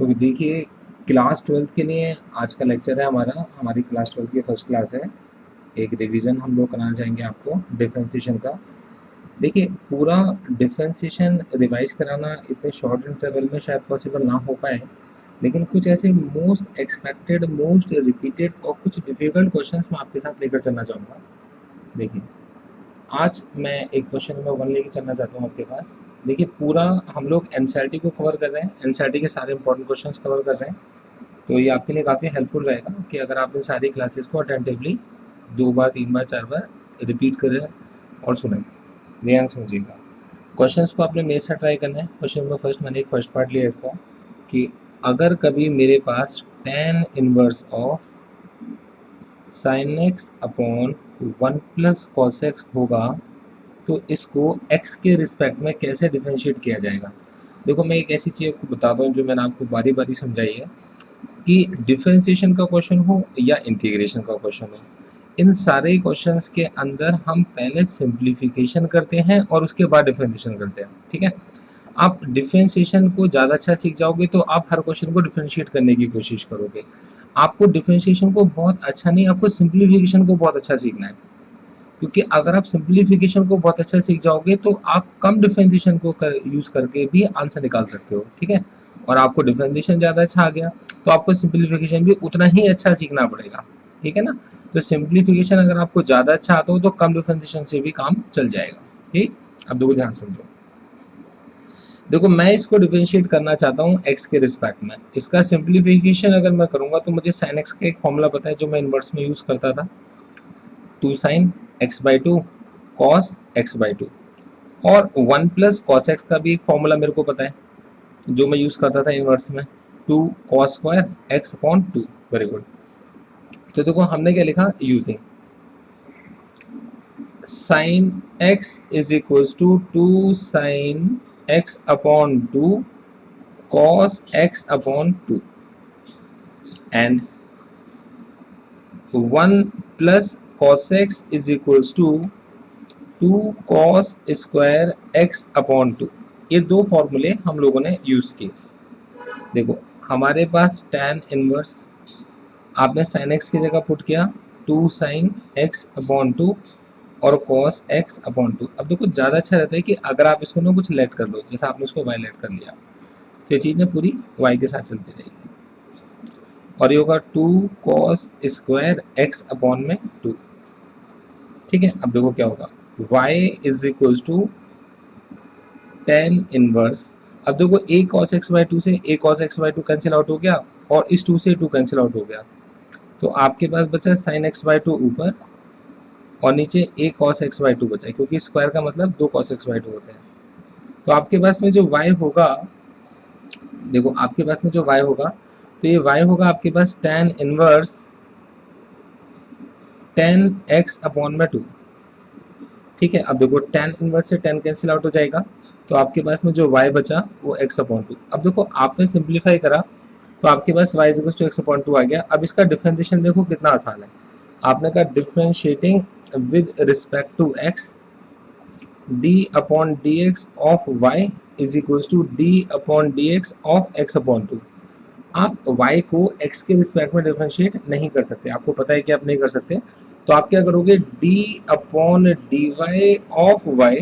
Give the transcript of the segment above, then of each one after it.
तो देखिए, class 12th के लिए आज का लेक्चर है हमारा। हमारी क्लास 12th की फर्स्ट क्लास है। एक रिवीजन हम लोग कराना चाहेंगे आपको डिफरेंशिएशन का। देखिए, पूरा डिफरेंशिएशन रिवाइज कराना इतने शॉर्ट इंटरवल में शायद पॉसिबल ना हो पाए, लेकिन कुछ ऐसे मोस्ट एक्सपेक्टेड, मोस्ट रिपीटेड और कुछ डिफिकल्ट क्वेश्चंस मैं आपके साथ लेकर चलना चाहूँगा। देखिए, आज मैं एक क्वेश्चन नंबर 1 लेके चलना चाहता हूँ आपके पास। देखिए, पूरा हम लोग एनसीईआरटी को कवर कर रहे हैं, एनसीईआरटी के सारे इंपॉर्टेंट क्वेश्चंस कवर कर रहे हैं। तो ये आपके लिए काफ़ी हेल्पफुल रहेगा कि अगर आप इन सारी क्लासेस को अटेंटिवली 2 बार 3 बार 4 बार रिपीट करें और सुनें, ध्यान समझिएगा। क्वेश्चंस को आपने मेरे साथ ट्राई करना है। क्वेश्चन नंबर फर्स्ट, मैंने एक फर्स्ट पार्ट लिया इसका कि अगर कभी मेरे पास tan inverse of sin x upon 1 plus cos x होगा तो इसको x के रिस्पेक्ट में कैसे डिफरेंशिएट किया जाएगा। देखो, मैं एक ऐसी चीज़ आपको बताता हूँ जो मैंने आपको बारी बारी समझाई है कि डिफरेंशिएशन का क्वेश्चन हो या इंटीग्रेशन का क्वेश्चन हो, इन सारे क्वेश्चंस के अंदर हम पहले सिंप्लीफिकेशन करते हैं और उसके बाद डिफरेंशिएशन करते हैं। ठीक है, आप डिफरेंशिएशन को ज़्यादा अच्छा सीख जाओगे तो आप हर क्वेश्चन को डिफरेंशिएट करने की कोशिश करोगे। आपको डिफरेंशिएशन को बहुत अच्छा नहीं, आपको सिंप्लीफिकेशन को बहुत अच्छा सीखना है, क्योंकि अगर आप सिंप्लीफिकेशन को बहुत अच्छा सीख जाओगे तो आप कम डिफरेंशिएशन को यूज करके भी आंसर निकाल सकते हो। ठीक है, और आपको डिफरेंशिएशन ज़्यादा अच्छा आ गया तो आपको सिंप्लीफिकेशन भी उतना ही अच्छा सीखना पड़ेगा। ठीक है ना, तो सिंप्लीफिकेशन अगर आपको ज़्यादा अच्छा आता हो तो कम डिफरेंशिएशन से भी काम चल जाएगा। ठीक, अब देखो ध्यान समझो। देखो, मैं इसको डिफरेंशिएट करना चाहता हूँ x के रिस्पेक्ट में। इसका सिंप्लीफिकेशन अगर मैं करूंगा तो मुझे sin x का एक फॉर्मूला पता है जो मैं इनवर्स में यूज करता था, 2 sin x/2 cos x/2, और 1 प्लस कॉस एक्स का भी एक फॉर्मूला मेरे को पता है जो मैं यूज करता था इनवर्स में, 2 cos square x upon 2। Very good. तो देखो, हमने क्या लिखा, using sin x is equals to 2 sin x upon 2 cos x upon 2 and 1 plus cos x is equals to 2 cos square x upon 2। ये दो फॉर्मूले हम लोगों ने यूज किए। देखो, हमारे पास tan इनवर्स आपने sin x की जगह पुट किया 2 sin x अपॉन 2 और cos x अपॉन 2। अब देखो, ज़्यादा अच्छा रहता है कि अगर आप इसको ना कुछ लेट कर लो, जैसे आपने इसको y लेट कर लिया तो ये चीज़ ना पूरी y के साथ चलती रहेगी, और ये होगा 2 cos स्क्वायर x अपॉन में 2। ठीक है, अब देखो क्या होगा, y is equals to tan inverse. अब देखो, a cos x/2 से a cos x/2 cancel out हो गया और इस 2 से 2 कैंसिल आउट हो गया, तो आपके पास बचा sin x/2 ऊपर और नीचे a cos x/2 बचा, क्योंकि स्क्वायर का मतलब 2 cos x/2 होते हैं। तो आपके पास में जो y होगा, देखो आपके पास में जो y होगा, तो ये y होगा आपके पास tan inverse tan x upon में 2। ठीक है, अब देखो tan इनवर्स से tan कैंसिल आउट हो जाएगा, तो आपके पास में जो y बचा वो x अपॉन 2। अब देखो, आपने सिंप्लीफाई करा तो आपके पास y equals to x upon 2 आ गया। अब इसका डिफरेंशिएशन देखो कितना आसान है। आपने कहा differentiating with respect to x d upon D x of y is equals to d upon D x of x upon 2। आप y को x के रिस्पेक्ट में डिफरेंशिएट नहीं कर सकते, आपको पता है कि आप नहीं कर सकते, तो आप क्या करोगे, d upon D y of y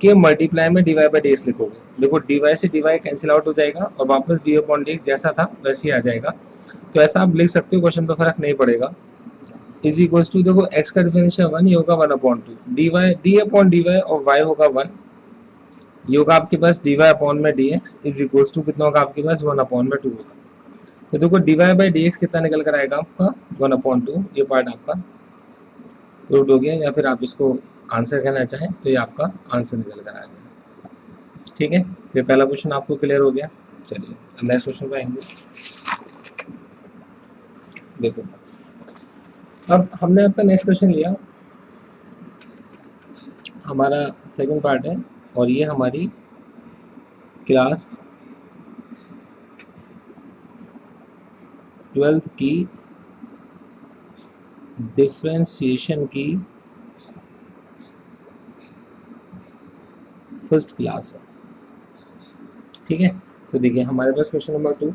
के मल्टीप्लाई में dy बाई डी एक्स लिखोगे। देखो, dy से dy कैंसिल आउट हो जाएगा और वापस d अपॉन डी एक्स जैसा था वैसे ही आ जाएगा। तो ऐसा आप लिख सकते हो, क्वेश्चन पे फर्क नहीं पड़ेगा। इज इक्वल्स टू, देखो x का डिफरेंशियल 1, ये होगा 1 upon 2, d upon D y और y होगा 1, ये होगा आपके पास dy अपॉन में dx इज इक्वल्स टू कितना होगा आपके पास 1 अपॉन में 2 होगा। तो देखो, dy बाई dx कितना निकल कर आएगा आपका 1 अपॉन 2। ये पार्ट आपका प्रूव हो गया, या फिर आप इसको आंसर कहना चाहें तो ये आपका आंसर निकल कर आ गया। ठीक है, ये पहला क्वेश्चन आपको क्लियर हो गया। चलिए नेक्स्ट क्वेश्चन पे आएंगे। देखो, अब हमने आपका नेक्स्ट क्वेश्चन लिया, हमारा सेकंड पार्ट है, और ये हमारी क्लास 12th की डिफरेंशिएशन की फर्स्ट क्लास है। ठीक है, तो देखिए हमारे पास क्वेश्चन नंबर 2,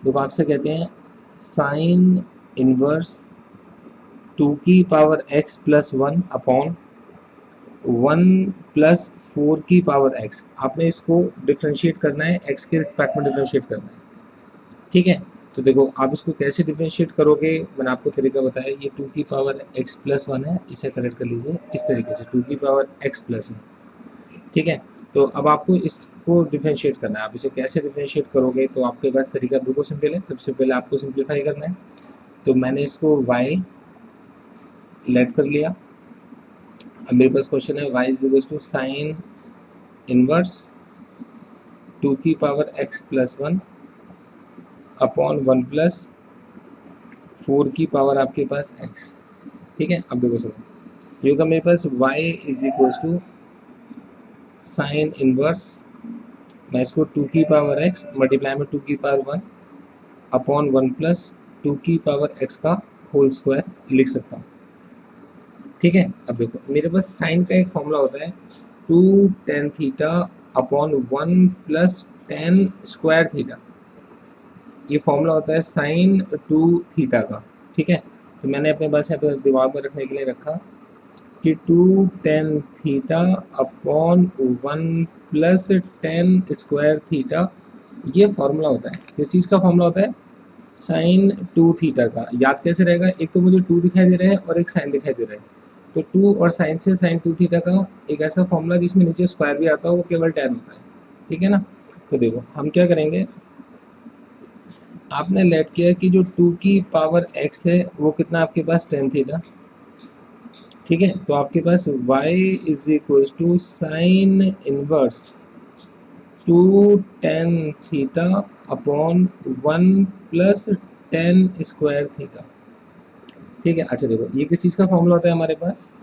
देखो आपसे कहते हैं साइन इनवर्स 2 की पावर x+1 अपॉन 1+4 की पावर x। आपने इसको डिफ्रेंशिएट करना है, x के रिस्पेक्ट में डिफ्रेंशिएट करना है, ठीक है। तो देखो आप इसको कैसे डिफ्रेंशिएट करोगे, मैंने आपको तरीका बताया। ये 2 की पावर x+1 है, इसे करेक्ट कर लीजिए इस तरीके से, 2 की पावर x+1, ठीक है। तो अब आपको इसको डिफ्रेंशिएट करना है। आप इसे कैसे डिफ्रेंशिएट करोगे, तो आपके पास तरीका बिल्कुल सिंपल है। सबसे पहले आपको सिंप्लीफाई करना है। तो मैंने इसको y लेट कर लिया। अब मेरे पास क्वेश्चन है y is equal to sine inverse 2 की पावर x+1 अपॉन 1+4 की पावर आपके पास x, ठीक है। अब देखो सुनो, ये होगा मेरे पास y is equal to sine inverse, मैं इसको 2 की पावर x मल्टीप्लाई में 2 की पावर 1 अपॉन 1+2 की पावर x का होल स्क्वायर लिख सकता हूँ, ठीक है। अब देखो मेरे पास साइन का एक फॉर्मूला होता है 2 tan theta upon 1+tan² theta. ये फॉर्मूला होता है साइन 2 थीटा का, ठीक है। तो मैंने अपने पास यहाँ पे दिमाग में रखने के लिए रखा कि 2 tan theta upon 1+tan² theta, ये फॉर्मूला होता है। किस चीज़ का फॉर्मूला होता है? साइन 2 थीटा का। याद कैसे रहेगा? एक तो मुझे 2 दिखाई दे रहा है और एक साइन दिखाई दे रहा है, तो 2 और साइन से साइन 2 थीटा का एक ऐसा फॉर्मूला जिसमें नीचे स्क्वायर भी आता है, वो केवल tan होता है, ठीक है ना। तो देखो हम क्या करेंगे, आपने लेट किया कि जो 2 की पावर x है वो कितना आपके पास tan थीटा, ठीक है। तो आपके पास y is equal to sine inverse 2 tan theta upon 1+tan²थीटा, ठीक है। अच्छा देखो ये किस चीज़ का फॉर्मूला होता है हमारे पास,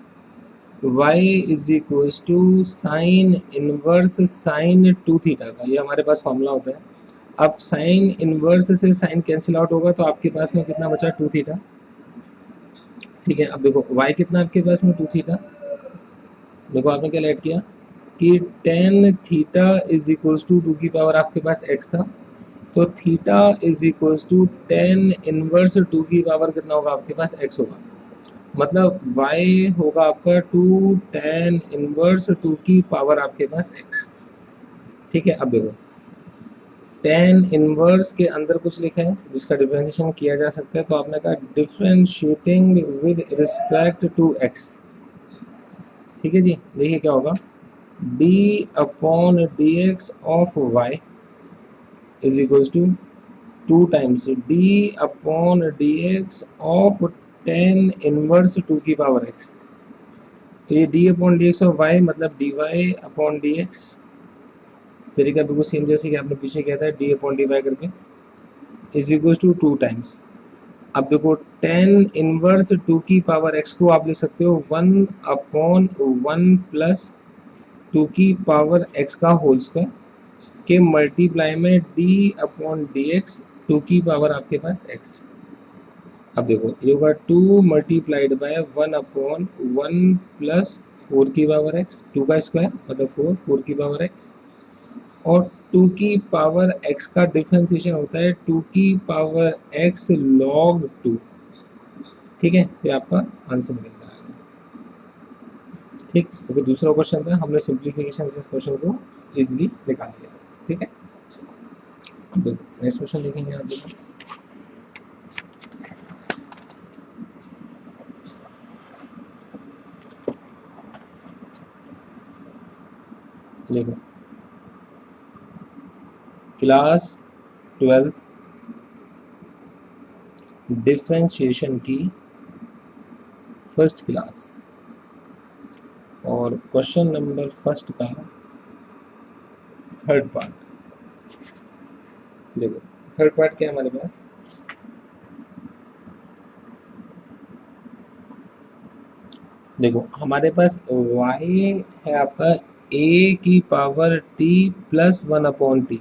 y is equal to sine inverse sine 2 theta का, ये हमारे पास फॉर्मूला होता है। अब साइन इनवर्स से साइन कैंसिल आउट होगा, तो आपके पास में कितना बचा 2 थीटा, ठीक है। अब देखो y कितना आपके पास में 2 थीटा, देखो आपने क्या लेट किया कि tan theta is equal to 2 की पावर आपके पास x था, तो theta is equal to tan inverse 2 की पावर कितना होगा आपके पास x होगा, मतलब y होगा आपका 2 tan इनवर्स 2 की पावर आपके पास x, ठीक है। अब देखो tan इनवर्स के अंदर कुछ लिखा है जिसका डिफरेंशिएशन किया जा सकता है, तो आपने कहा differentiating with respect to x, ठीक है जी। देखिए क्या होगा, d upon dx of y is equal to 2 times d upon dx of tan inverse 2 की पावर x। तो ये d upon dx of y मतलब dy अपॉन dx, तरीका बिल्कुल सेम जैसे कि आपने पीछे किया था d अपॉन dy करके, इज इक्वल टू 2 टाइम्स। अब देखो tan इनवर्स 2 की पावर x को आप लिख सकते हो 1 अपॉन 1+2 की पावर x का होल स्क्वायर के मल्टीप्लाई में d अपॉन dx 2 की पावर आपके पास x। अब देखो ये होगा 2 मल्टीप्लाइड बाय 1 अपॉन 1+4 की पावर x, 2 का स्क्वायर मतलब 4 की पावर x, और 2 की पावर x का डिफरेंशिएशन होता है 2 की पावर x log 2, ठीक है। तो आपका आंसर निकल कर आएगा, ठीक। तो दूसरा क्वेश्चन था, हमने सिंप्लीफिकेशन से इस क्वेश्चन को इजीली निकाल दिया, ठीक है। अब देखो नेक्स्ट क्वेश्चन देखेंगे आप, देखो क्लास 12 डिफरेंशिएशन की फर्स्ट क्लास और क्वेश्चन नंबर फर्स्ट का थर्ड पार्ट। देखो थर्ड पार्ट क्या है हमारे पास, देखो हमारे पास y है आपका a⁻t+1/t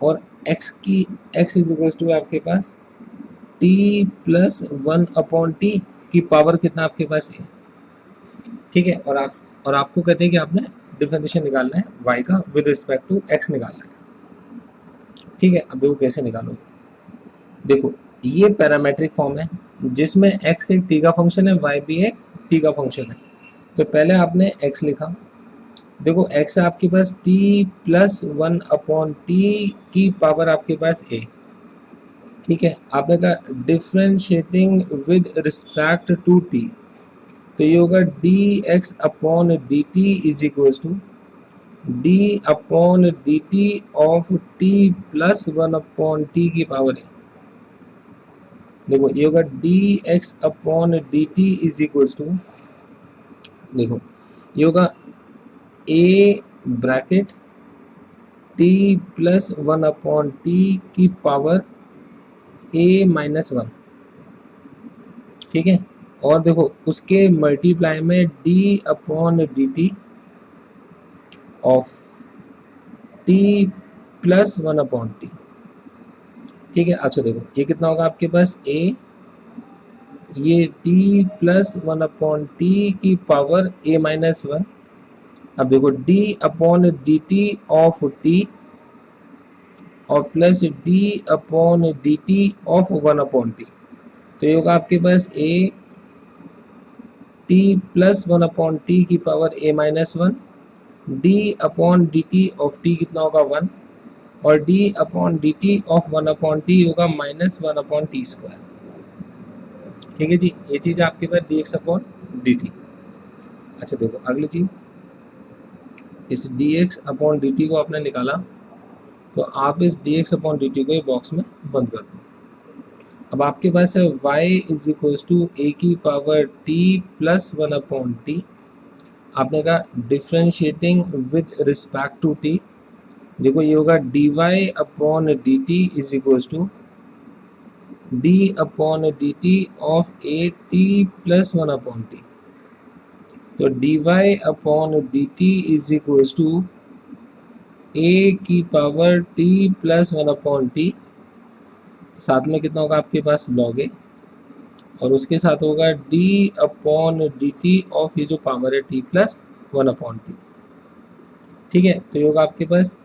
और x इज इक्वल टू आपके पास t+1/t की पावर कितना आपके पास है, ठीक है। और आपको कहते हैं कि आपने डिफरेंशिएशन निकालना है y का विद रिस्पेक्ट टू x निकालना है। ठीक है, अब देखो कैसे निकालोगे। देखो ये पैरामेट्रिक फॉर्म है जिसमें x एक t का फंक्शन है, y भी एक t का फंक्शन है। तो पहले आपने x लिखा, देखो x है आपके पास t प्लस 1/t की पावर आपके पास a। ठीक है, आपने कहा differentiating with respect to t, तो ये होगा dx upon dt is equal to d upon dt of t plus 1/t की पावर a। देखो ये होगा dx upon dt is equal to, देखो ये होगा a bracket t plus 1/t की पावर a माइनस 1। ठीक है, और देखो उसके मल्टीप्लाई में d upon dt of t plus 1/t। ठीक है, अच्छा देखो ये कितना होगा आपके पास a, ये t प्लस 1/t की पावर a माइनस 1। अब देखो d upon dt of t और plus d upon dt of 1/t, तो ये होगा आपके पास a t प्लस 1/t की power a minus 1, d upon dt of t कितना होगा 1, और d upon dt of 1/t होगा माइनस 1/t स्क्वायर। ठीक है जी, ये चीज आपके पास dx अपॉन dt। अच्छा देखो अगली चीज, इस dx अपॉन dt को आपने निकाला, तो आप इस dx अपॉन dt को बॉक्स में बंद कर दो। अब आपके पास है y is equal to a की पावर t प्लस 1/t। आपने कहा differentiating with respect to t, देखो ये होगा dy upon dt is equal to d upon dt of a t plus 1/t। तो dy upon dt is equal to a की power t plus 1/t, साथ में कितना होगा आपके पास log a, और उसके साथ होगा d अपॉन dt ऑफ ये जो पावर है t प्लस 1/t। ठीक है, तो ये होगा आपके पास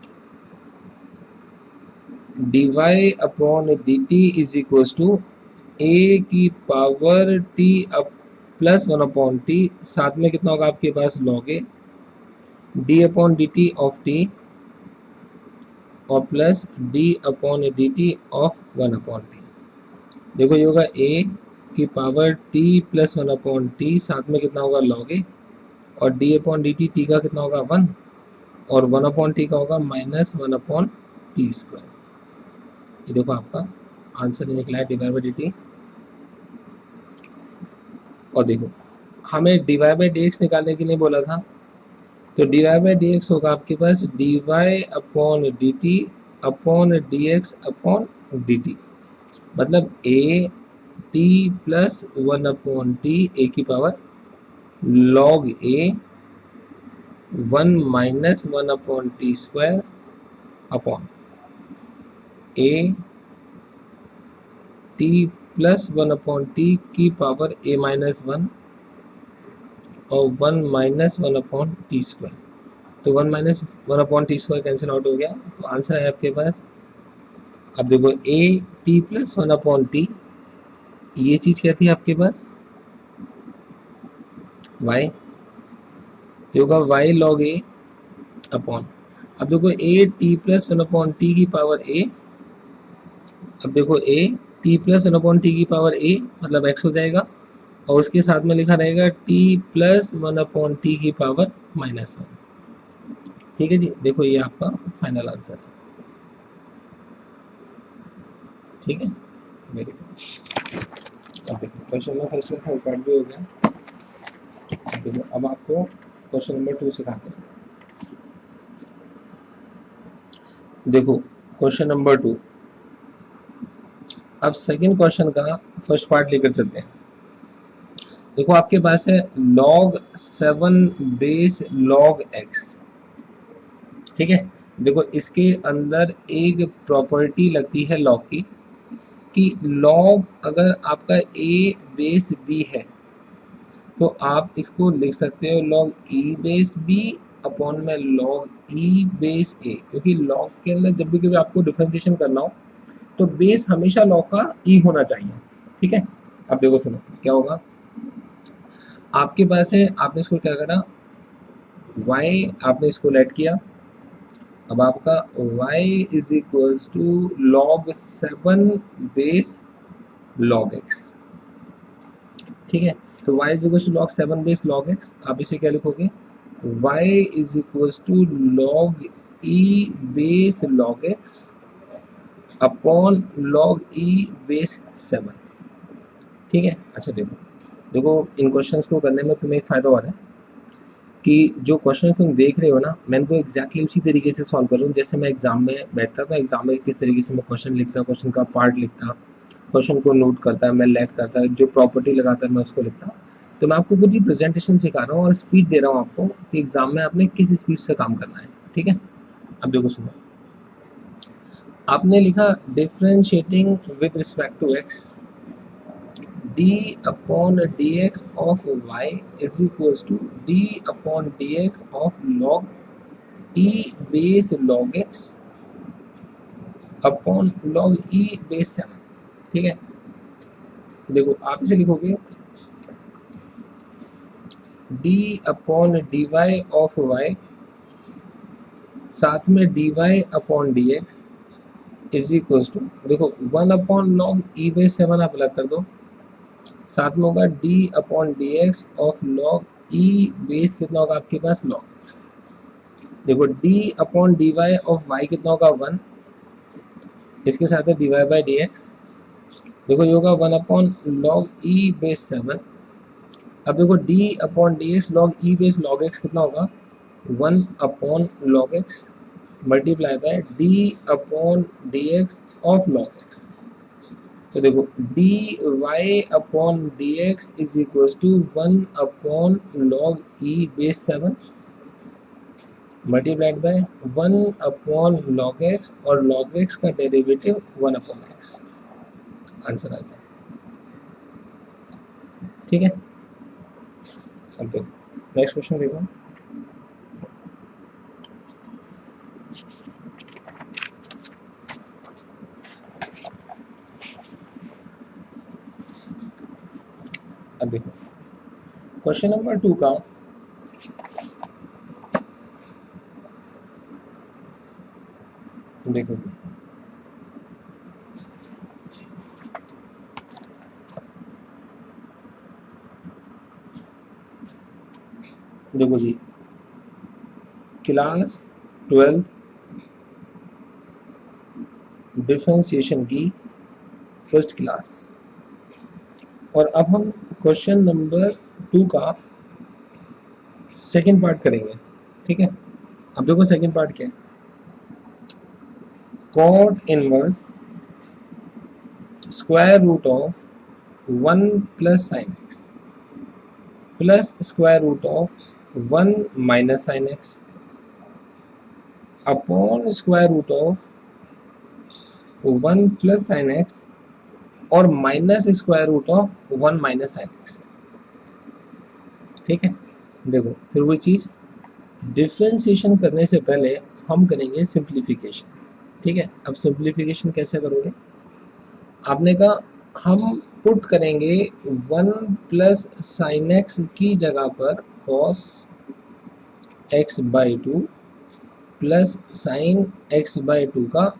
dy upon dt is equal to a की power t up plus 1/t, साथ में कितना होगा आपके पास log a, d upon dt of t और plus d upon dt of 1/t। देखो ये होगा a की पावर t प्लस 1/t, साथ में कितना होगा log a, और d अपॉन dt t का कितना होगा 1, और 1/t का होगा माइनस 1/t स्क्वायर। ये देखो आपका आंसर निकला है डिवाइड बाई dt। और देखो हमें डिवाइड बाई dx निकालने के लिए बोला था, तो डिवाइड बाई dx होगा आपके पास dy upon dt upon dx upon dt, मतलब a t plus 1/t a की power log a 1 minus 1/t square upon a t plus 1/t की पावर a माइनस 1 और 1 माइनस 1/t स्क्वायर। तो 1 minus 1/t square cancel out हो गया, तो answer है आपके पास। अब देखो a t प्लस 1/t, ये चीज क्या थी आपके पास y, तो होगा y log a अपॉन, अब देखो a t प्लस 1/t की पावर a, अब देखो a t प्लस 1/t की पावर a मतलब x हो जाएगा, और उसके साथ में लिखा रहेगा t प्लस 1/t की पावर माइनस 1। ठीक है जी, देखो ये आपका फाइनल आंसर है। ठीक है, वेरी गुड। अब देखो क्वेश्चन नंबर फर्स्ट का पार्ट भी हो गया। देखो अब आपको क्वेश्चन नंबर 2 सिखाते हैं। देखो क्वेश्चन नंबर 2, अब सेकंड क्वेश्चन का फर्स्ट पार्ट लेकर चलते हैं। देखो आपके पास है log 7 बेस log x। ठीक है, देखो इसके अंदर एक प्रॉपर्टी लगती है log की, कि log अगर आपका a बेस b है, तो आप इसको लिख सकते हो log e base b upon में लॉग ई बेस ए, क्योंकि लॉग के अंदर जब भी कभी आपको डिफरेंशिएशन करना हो तो बेस हमेशा लॉग का ई होना चाहिए। ठीक है, अब देखो सुनो क्या होगा। आपके पास है, आपने इसको क्या करा, y आपने इसको लेट किया। अब आपका y is equals to log 7 base log x। ठीक है, तो y is equals to log 7 base log x। आप इसे क्या लिखोगे, y is equals to log e base log x upon log e base 7। ठीक है, अच्छा देखो देखो इन क्वेश्चंस को करने में तुम्हें एक फायदा हो रहा है कि जो क्वेश्चन तुम देख रहे हो ना, मैं इनको एग्जैक्टली उसी तरीके से सॉल्व कर रहा हूँ जैसे मैं एग्जाम में बैठता था। एग्जाम में किस तरीके से मैं क्वेश्चन लिखता, क्वेश्चन का पार्ट लिखता, क्वेश्चन को नोट करता, मैं लेट करता, जो प्रॉपर्टी लगाता मैं उसको लिखता। तो मैं आपको पूरी प्रेजेंटेशन सिखा रहा हूँ और स्पीड दे रहा हूँ आपको कि एग्जाम में आपने किस स्पीड से काम करना है। ठीक है, अब देखो सुनो, आपने लिखा differentiating with respect to x d upon dx of y is equals to d upon dx of log e base log x upon log e base 7। ठीक है, देखो आप इसे लिखोगे d upon D y of y साथ में dy upon dx is equals to, देखो 1 upon log e base 7 आप अलग कर दो, साथ में होगा d upon dx of log e base कितना होगा आपके पास log x। देखो d upon D y of y कितना होगा 1, इसके साथ है d y by d x. देखो ये होगा 1 अपॉन लॉग ई बेस 7। अब देखो d upon D x log e base log x कितना होगा 1 upon log x multiply by d upon D x of log x. तो देखो d Y upon D x is equal to 1 upon log e base 7 multiplied by 1 upon log x, और log x का derivative 1 upon x. Answer आ गया। ठीक है, अब देखो नेक्स्ट क्वेश्चन देखो। अब देखो क्वेश्चन नंबर 2 का देखो, देखो जी क्लास 12th डिफरेंशिएशन की फर्स्ट क्लास, और अब हम क्वेश्चन नंबर 2 का सेकंड पार्ट करेंगे। ठीक है, अब देखो सेकंड पार्ट क्या है, cot inverse square root of 1 plus sine x plus square root of 1 minus sine x upon square root of 1 plus sine x और minus square root of 1 minus sine x. ठीक है, देखो फिर वही चीज, differentiation करने से पहले हम करेंगे सिंप्लीफिकेशन। ठीक है, अब सिंप्लीफिकेशन कैसे करोगे, आपने कहा हम पुट करेंगे 1 प्लस साइन एक्स की जगह पर cos x by 2 plus sine x by 2 का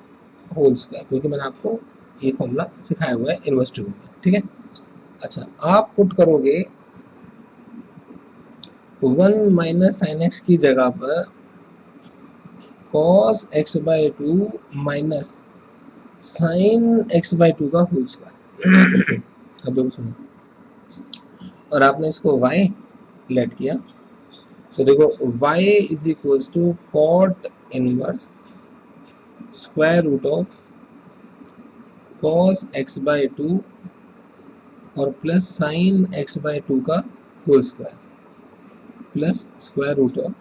होल स्क्वायर, क्योंकि मैंने आपको ये फॉर्मूला सिखाया हुआ है इनवर्स ट्रिगोन में। ठीक है, अच्छा आप पुट करोगे 1 माइनस साइन एक्स की जगह पर cos x by 2 minus sine x by 2 का होल स्क्वायर। अब देखो सुनो, और आपने इसको y लेट किया, तो देखो y is equals to cot inverse square root of cos x by 2 और प्लस साइन एक्स बाई 2 का whole square plus square root of,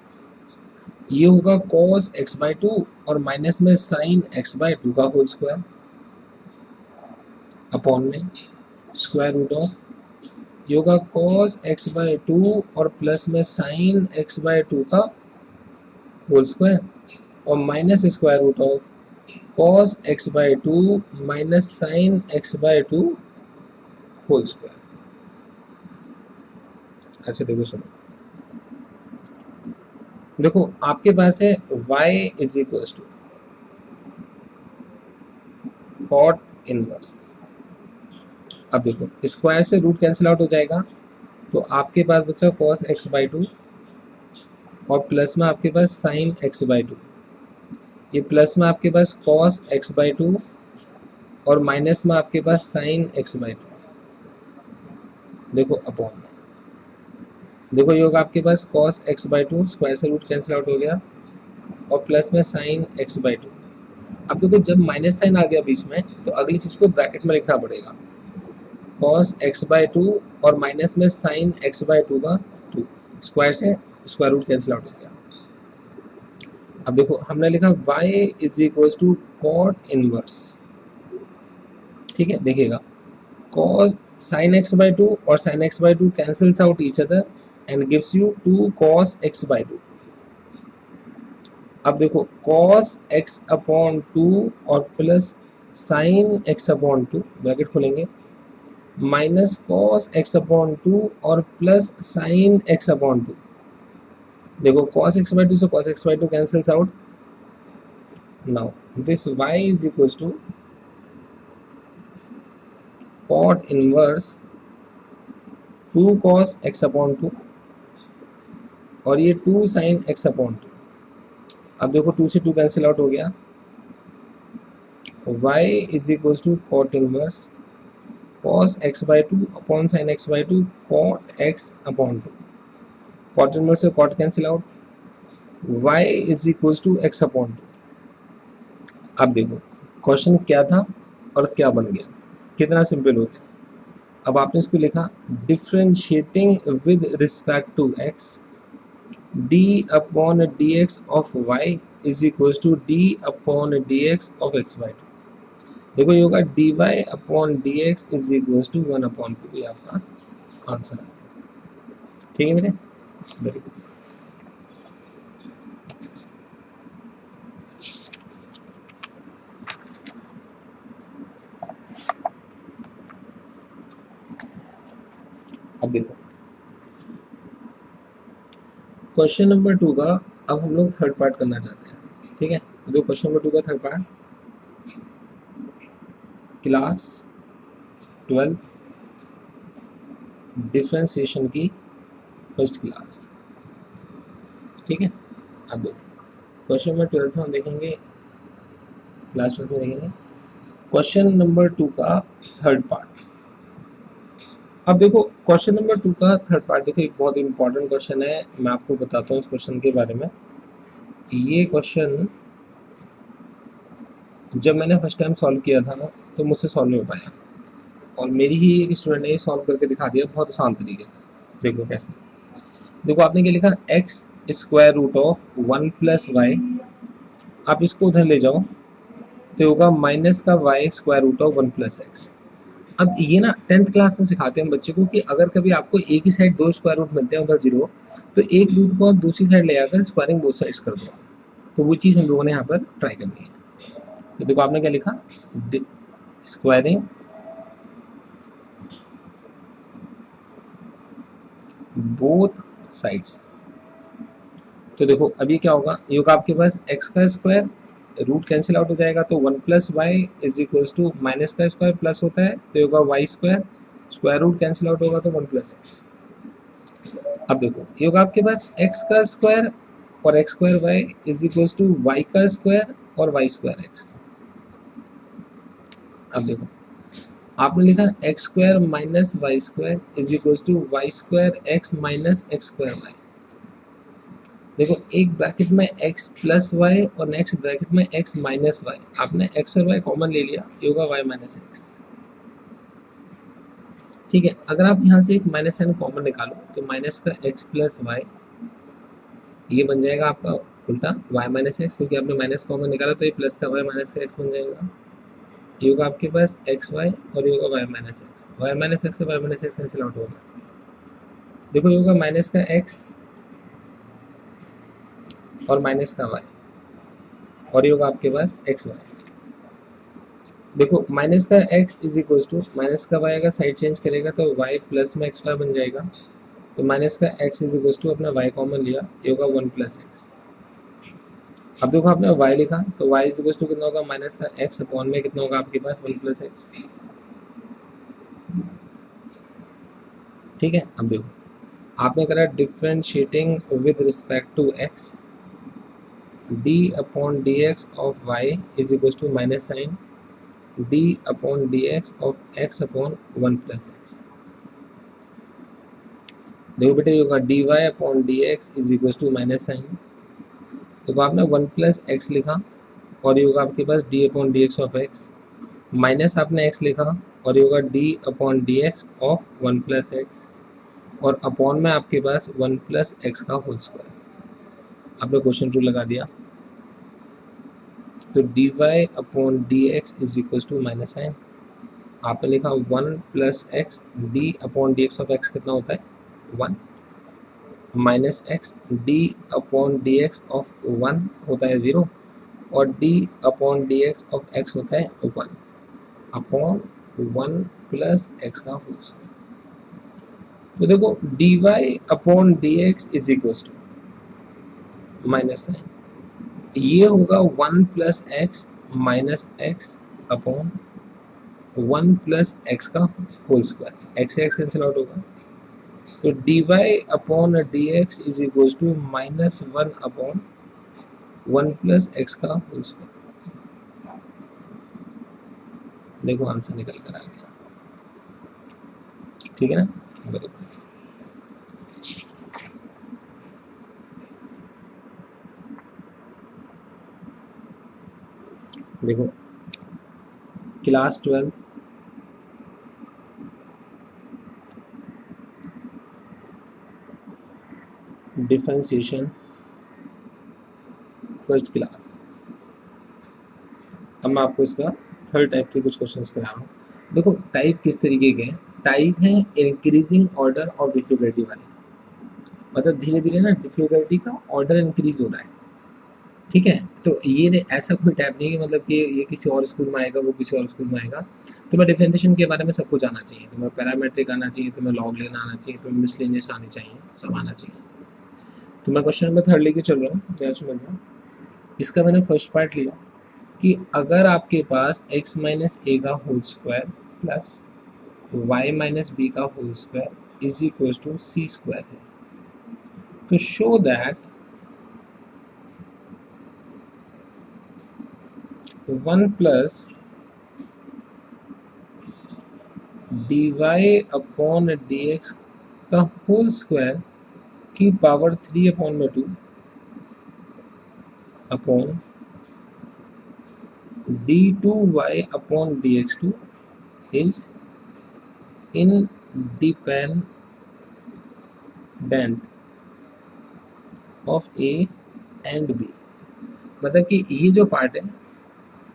ये होगा cos x बाई 2 और माइनस में साइन x बाई 2 का होल स्क्वायर अपॉन में square root of, ये होगा cos x बाई 2 और प्लस में साइन x बाई 2 का होल स्क्वायर और minus square root of cos x by two minus sine x by two whole square. अच्छा देखो सुनो, देखो आपके पास है y is equal to cot inverse. अब देखो स्क्वायर से रूट कैंसिल आउट हो जाएगा, तो आपके पास बचा कॉस एक्स बाई टू और प्लस में आपके पास साइन एक्स बाई टू, ये प्लस में आपके पास कॉस एक्स बाई टू और माइनस में आपके पास साइन एक्स बाई टू। देखो अपॉन में, देखो ये होगा आपके पास cos x by two, square से रूट कैंसिल आउट हो गया और प्लस में साइन एक्स बाई टू। अब देखो जब माइनस साइन आ गया बीच में तो अगली चीज को ब्रैकेट में लिखना पड़ेगा, कॉस एक्स बाई टू और माइनस में साइन एक्स बाई टू का टू, स्क्वायर से स्क्वायर रूट कैंसिल आउट हो गया। अब देखो हमने लिखा y is equal to cot inverse, ठीक है देखिएगा cos sin x by 2 और sin x by 2 cancels out each other and gives you 2 cos x by 2। अब देखो cos x अपॉन 2 और plus sin x upon 2 bracket खोलेंगे minus cos x upon 2 और plus sin x upon 2। देखो cos x by 2 से cos x by 2 cancels out, now this y is equals to cot inverse 2 cos x upon 2 और ये 2 sin x upon 2। अब देखो 2 से 2 cancel out हो गया, y is equal to cot inverse cos x by two upon sine x by two cot x upon 2। Cot inverse से cot cancel out, y is equal to x upon 2। अब देखो question क्या था और क्या बन गया, कितना सिंपल हो गया। अब आपने इसको लिखा differentiating with respect to x d upon dx of y is equal to d upon dx of x by two. देखो ये होगा dy upon dx is equal to 1 upon 2, ये आपका आंसर है। ठीक है मेरे, वेरी गुड। अब देखो क्वेश्चन नंबर 2 का अब हम लोग थर्ड पार्ट करना चाहते हैं, ठीक है। जो क्वेश्चन नंबर 2 का थर्ड पार्ट, क्लास 12 डिफरेंशिएशन की फर्स्ट क्लास, ठीक है। अब देखो क्वेश्चन नंबर 12 में हम देखेंगे, क्लास 12 में देखेंगे क्वेश्चन नंबर 2 का थर्ड पार्ट। अब देखो क्वेश्चन नंबर 2 का थर्ड पार्ट, देखो एक बहुत इंपॉर्टेंट क्वेश्चन है, मैं आपको बताता हूँ इस क्वेश्चन के बारे में। ये क्वेश्चन जब मैंने फर्स्ट टाइम सॉल्व किया था ना तो मुझसे सॉल्व नहीं हो पाया, और मेरी ही एक स्टूडेंट ने सॉल्व करके दिखा दिया बहुत आसान तरीके से। देखो कैसे, देखो आपने क्या लिखा, x square root of 1 plus y, आप इसको उधर ले जाओ तो होगा माइनस का y square root of 1 plus x. अब ये ना 10th क्लास में सिखाते हैं बच्चे को कि अगर कभी आपको एक ही साइड दो स्क्वायर रूट मिलते हैं उधर जीरो, तो एक रूट को आप दूसरी साइड ले आकर स्क्वायरिंग बोथ साइड्स कर दो। तो वो चीज़ हम लोगों ने यहाँ पर ट्राई करनी है। तो देखो आपने क्या लिखा, स्क्वायरिंग बोथ साइड्स। तो देखो अब ये क्या होगा, ये होगा आपके पास एक्स का स्क्वायर, रूट कैंसिल आउट हो जाएगा तो 1 plus y is equal to minus का स्क्वायर प्लस होता है तो ये होगा y square, square root cancel out होगा तो 1 प्लस एक्स। अब देखो ये होगा आपके पास एक्स का स्क्वायर और x square y is equal to y का स्क्वायर और वाई स्क्वायर एक्स। अब देखो आपने लिखा x square minus y square is equal to y square x minus x square y. देखो एक ब्रैकेट में x प्लस वाई और नेक्स्ट ब्रैकेट में x माइनस वाई, आपने x और y कॉमन ले लिया, ये होगा y माइनस एक्स। ठीक है, अगर आप यहाँ से एक माइनस साइन कॉमन निकालो तो माइनस का x प्लस वाई, ये बन जाएगा आपका उल्टा y माइनस एक्स, क्योंकि आपने माइनस कॉमन निकाला तो ये प्लस का y माइनस का x बन जाएगा। ये होगा आपके पास एक्स वाई और ये होगा y minus x, y minus x से y minus x cancel out होगा। देखो ये होगा माइनस का x और माइनस का वाई, और ये होगा आपके पास एक्स वाई। देखो माइनस का x is equal to minus का वाई, अगर साइड चेंज करेगा तो वाई प्लस में एक्स वाई बन जाएगा। तो माइनस का एक्स इज इक्वल टू अपना वाई कॉमन लिया, ये होगा वन प्लस एक्स। अब देखो आपने y लिखा तो y इज इक्वल टू कितना होगा, माइनस का x अपॉन में कितना होगा आपके पास वन प्लस एक्स। ठीक है, अब देखो आपने करा differentiating with respect to x, d upon D x of y is equal to minus sine d upon D x of x upon one plus x. देखो बेटे ये होगा dy upon D x is equal to minus sine, तो आपने one plus x लिखा और ये होगा आपके पास d upon D x of x, minus आपने x लिखा और ये होगा d upon D x of one plus x, और अपॉन में आपके पास वन प्लस एक्स का होल स्क्वायर। आपने क्वेश्चन टू लगा दिया, तो dy upon D x is equal to minus sine, आपने लिखा one plus x, d upon D x of x कितना होता है one, minus x d upon D x of one होता है जीरो, और d upon D x of x होता है one upon one plus x का होल स्क्वायर। तो देखो dy upon D x is equal to minus sign, ये होगा one plus x minus x upon one plus x का whole square, x x cancel out होगा, तो dy upon D x is equal to minus one upon one plus x का whole square. देखो answer निकल कर आ गया, ठीक है ना, बिल्कुल। देखो क्लास 12 डिफरेंशिएशन फर्स्ट क्लास। अब मैं आपको इसका थर्ड टाइप के कुछ क्वेश्चंस करा रहा हूँ। देखो टाइप किस तरीके के हैं, टाइप है इंक्रीजिंग ऑर्डर ऑफ डिफिकल्टी वाले, मतलब धीरे धीरे ना डिफिकल्टी का ऑर्डर इंक्रीज हो रहा है। ठीक है, तो ये ऐसा कोई टाइप नहीं है मतलब कि ये किसी और स्कूल में आएगा वो किसी और स्कूल में आएगा। तुम्हें डिफरेंशिएशन के बारे में सब कुछ आना चाहिए, तुम्हें पैरामेट्रिक आना चाहिए, तुम्हें लॉग लेना आना चाहिए, तुम्हें मिसलेनियस आनी चाहिए, सब आना चाहिए। तो मैं क्वेश्चन नंबर थर्ड लेके चल रहा हूँ, ध्यान से समझना। इसका मैंने फर्स्ट पार्ट लिया कि अगर आपके पास x माइनस ए का whole square plus y minus B का whole square is equal to c square है, तो show that one plus d Y upon D x का होल स्क्वायर की पावर थ्री अपॉन में two upon d two Y upon D x two is independent of a and b. मतलब कि ये जो part है,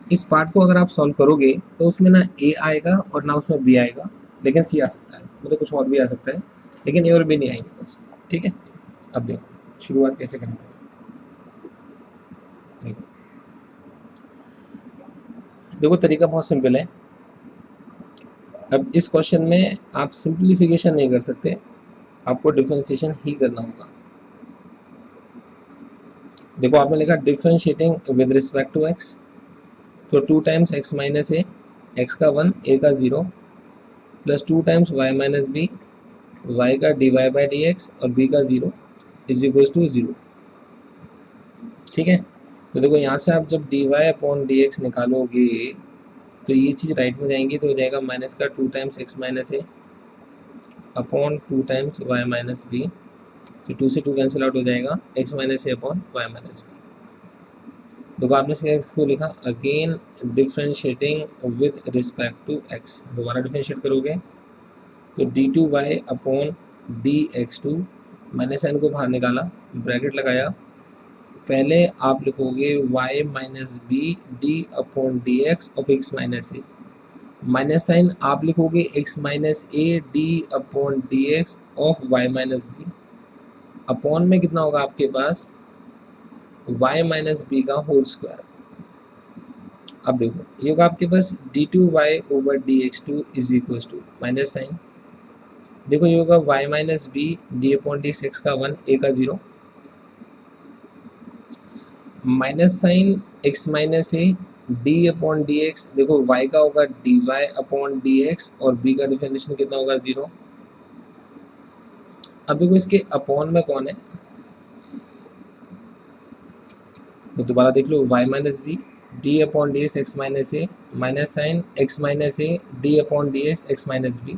इस पार्ट को अगर आप सॉल्व करोगे तो उसमें ना ए आएगा और ना उसमें बी आएगा, लेकिन सी आ सकता है, मतलब कुछ और भी आ सकता है, लेकिन ए और बी नहीं आएंगे बस। ठीक है, अब देखो शुरुआत कैसे करेंगे। देखो देखो तरीका बहुत सिंपल है। अब इस क्वेश्चन में आप सिंप्लीफिकेशन नहीं कर सकते, आपको डिफरेंशिएशन ही करना होगा। देखो आपने लिखा differentiating with respect to x, तो two times x minus a, x का वन ए का zero, plus two times y minus b, y का d y by d x और बी का zero is equal to zero. ठीक है, तो देखो यहाँ से आप जब d Y upon D x निकालोगे तो ये चीज़ राइट में जाएंगी, तो हो जाएगा माइनस का two times x minus a upon two times y minus b, तो टू से टू कैंसिल आउट हो जाएगा, x minus a upon Y minus b. देखो आपने एक्स को लिखा again differentiating with respect to x, दोबारा डिफ्रेंशिएट करोगे तो D two Y upon D x two, मैंने साइन को बाहर निकाला, ब्रैकेट लगाया, पहले आप लिखोगे y minus b D upon D x of x minus a, minus sine आप लिखोगे x minus a D upon D x of y minus b, upon में कितना होगा आपके पास y माइनस बी का होल स्क्वायर। अब देखो ये होगा आपके पास d2y/dx2 is equal to minus sign, देखो ये होगा y minus b D upon D x का 1 a का 0 minus sign x minus a D upon D x, देखो y का होगा dy अपॉन डी एक्स और b का डिफरेंशिएशन कितना होगा 0। अब देखो इसके अपॉन में कौन है, तो दोबारा देख लो y minus b D upon D x minus a minus sign x minus a D upon D x minus b,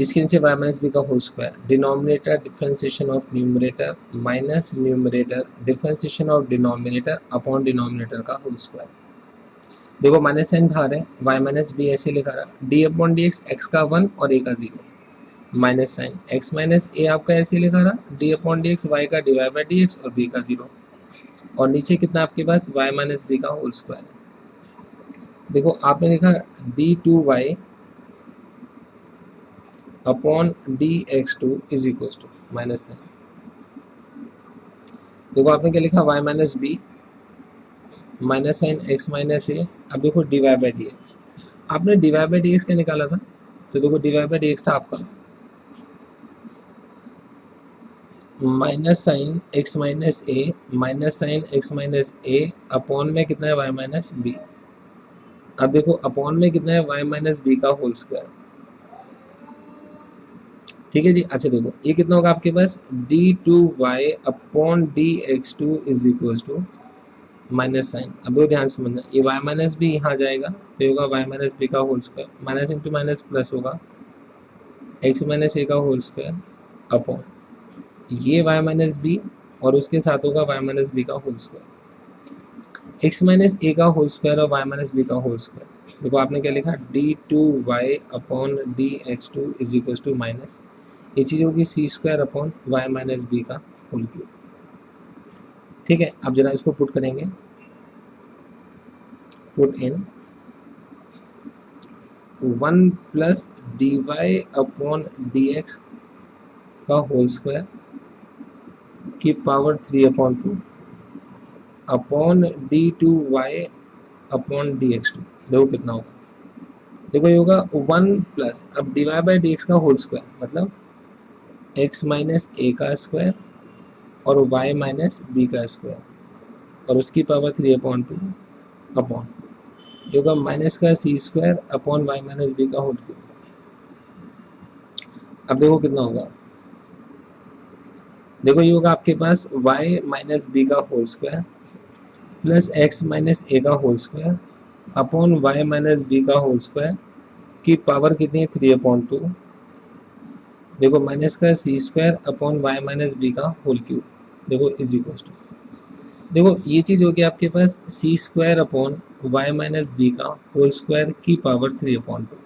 इसके नीचे y माइनस बी का whole square, denominator differentiation of numerator minus numerator differentiation of denominator upon denominator का whole square. देखो minus sine बाहर है, y minus B ऐसे लिखा रहा डी अपॉन डी एक्स का 1 और a का 0 minus sign x minus a आपका ऐसे लिखा रहा d upon D x y का डिवाइड बाई डी एक्स और b का 0 और नीचे कितना आपके पास y माइनस बी का होल स्क्वायर है। देखो आपने लिखा d2y upon dx2 is equal to minus sign, देखो आपने क्या लिखा y minus b minus sign x minus a, अब देखो डिवाइड बाई डी एक्स, आपने डिवाइड बाई डी एक्स क्या निकाला था, तो देखो डिवाइड बाई डी एक्स था आपका minus sign x minus a minus sign x minus a upon में कितना है y माइनस बी, अब देखो अपॉन में कितना है y माइनस बी का होल स्क्वायर। ठीक है जी, अच्छा देखो ये कितना होगा आपके पास d2y upon dx2 is equal to minus sine, अब वो ध्यान से समझना ये y माइनस बी यहाँ जाएगा तो ये होगा y माइनस बी का whole square minus into minus plus होगा x माइनस ए का होल स्क्वायर अपॉन ये y माइनस बी और उसके साथ होगा y माइनस बी का whole square, x minus a का होल स्क्वायर और y माइनस बी का होल स्क्वायर। देखो आपने क्या लिखा d2y upon dx2 is equal to minus, ये चीज होगी c square upon y minus B का होल क्यूब। ठीक है, अब जरा इसको पुट करेंगे, put in 1 plus d Y upon D x का होल स्क्वायर की power 3 upon 2 upon d2y upon dx2, देखो कितना होगा, देखो ये होगा 1 प्लस अब डिवाइड बाई डी एक्स का होल स्क्वायर मतलब x माइनस ए का स्क्वायर और y माइनस बी का स्क्वायर और उसकी पावर 3 अपॉन 2 अपॉन ये होगा माइनस का सी square upon y minus B का होल क्यूब। अब देखो कितना होगा, देखो ये होगा आपके पास y माइनस बी का whole square plus x minus a का whole square upon y minus B का होल स्क्वायर की पावर कितनी है 3 अपॉन 2, देखो माइनस का सी square upon y minus B का होल क्यूब, देखो इज इक्वल टू, देखो ये चीज होगी आपके पास c square upon y minus B का होल स्क्वायर की पावर 3 अपॉन 2